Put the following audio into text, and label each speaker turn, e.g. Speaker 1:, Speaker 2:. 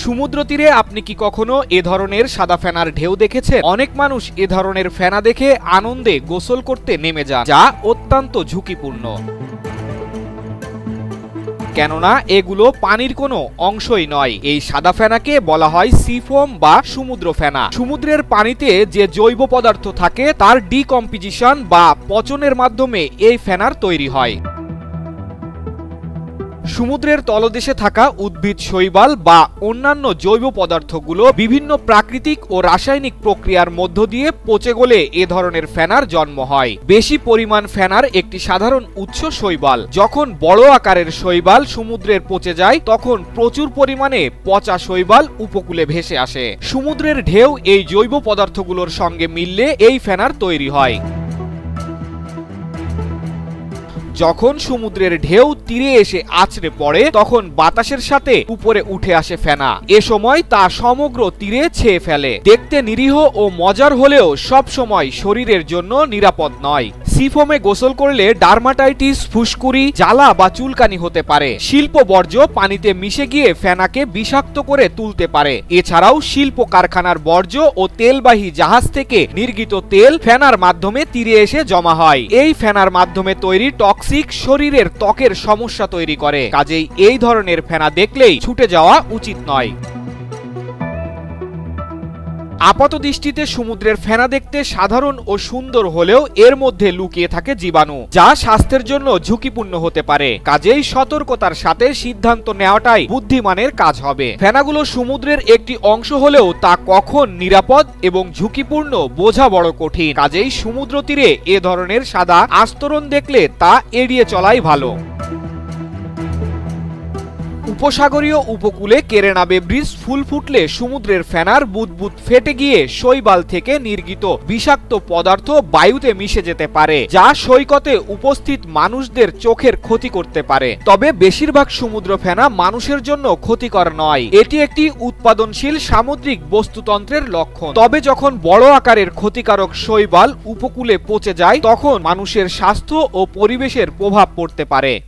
Speaker 1: সমুদ্র তীরে আপনি কি কখনো এ ধরনের সাদা ফেনার ঢেউ দেখেছেন? অনেক মানুষ এ ধরনের ফেনা দেখে আনন্দে গোসল করতে নেমে যান, যা অত্যন্ত ঝুঁকিপূর্ণ। কেননা এগুলো পানির কোনো অংশই নয়। এই সাদা ফেনাকে বলা হয় সি ফোম বা সমুদ্র ফেনা। সমুদ্রের পানিতে যে জৈব পদার্থ থাকে তার ডিকম্পোজিশন বা পচনের মাধ্যমে এই ফেনার তৈরি হয়। সমুদ্রের তলদেশে থাকা উদ্ভিদ শৈবাল বা অন্যান্য জৈব পদার্থগুলো বিভিন্ন প্রাকৃতিক ও রাসায়নিক প্রক্রিয়ার মধ্য দিয়ে পচে গলে এ ধরনের ফেনার জন্ম হয়। বেশি পরিমাণ ফেনার একটি সাধারণ উৎস শৈবাল। যখন বড় আকারের শৈবাল সমুদ্রের পচে যায় তখন প্রচুর পরিমাণে পচা শৈবাল উপকূলে ভেসে আসে। সমুদ্রের ঢেউ এই জৈব পদার্থগুলোর সঙ্গে মিললে এই ফেনার তৈরি হয়। যখন সমুদ্রের ঢেউ তীরে এসে আছড়ে পড়ে তখন বাতাসের সাথে উপরে উঠে আসে ফেনা। এ সময় তা সমগ্র তীরে ছেয়ে ফেলে। দেখতে নিরীহ ও মজার হলেও সব সময় শরীরের জন্য নিরাপদ নয়। সিফোমে গোসল করলে ডার্মাটাইটিস, ফুসকুড়ি, জ্বালা বা চুলকানি হতে পারে। শিল্প বর্জ্য পানিতে মিশে গিয়ে ফেনাকে বিষাক্ত করে তুলতে পারে। এছাড়াও শিল্প কারখানার বর্জ্য ও তেলবাহী জাহাজ থেকে নির্গত তেল ফেনার মাধ্যমে তীরে এসে জমা হয়। এই ফেনার মাধ্যমে তৈরি টক্সিক শরীরের ত্বকের সমস্যা তৈরি করে। কাজেই এই ধরনের ফেনা দেখলেই ছুটে যাওয়া উচিত নয়। আপাতদৃষ্টিতে সমুদ্রের ফেনা দেখতে সাধারণ ও সুন্দর হলেও এর মধ্যে লুকিয়ে থাকে জীবাণু, যা স্বাস্থ্যের জন্য ঝুঁকিপূর্ণ হতে পারে। কাজেই সতর্কতার সাথে সিদ্ধান্ত নেওয়াটাই বুদ্ধিমানের কাজ হবে। ফেনাগুলো সমুদ্রের একটি অংশ হলেও তা কখন নিরাপদ এবং ঝুঁকিপূর্ণ বোঝা বড় কঠিন। কাজেই সমুদ্র তীরে এ ধরনের সাদা আস্তরণ দেখলে তা এড়িয়ে চলাই ভালো। উপসাগরীয় উপকূলে কেরেনাবে ব্রিজ ফুল ফুটলে সমুদ্রের ফেনার বুদবুদ ফেটে গিয়ে শৈবাল থেকে নির্গত বিষাক্ত পদার্থ বায়ুতে মিশে যেতে পারে, যা সৈকতে উপস্থিত মানুষদের চোখের ক্ষতি করতে পারে। তবে বেশিরভাগ সমুদ্র ফেনা মানুষের জন্য ক্ষতিকর নয়। এটি একটি উৎপাদনশীল সামুদ্রিক বস্তুতন্ত্রের লক্ষণ। তবে যখন বড় আকারের ক্ষতিকারক শৈবাল উপকূলে পচে যায় তখন মানুষের স্বাস্থ্য ও পরিবেশের প্রভাব পড়তে পারে।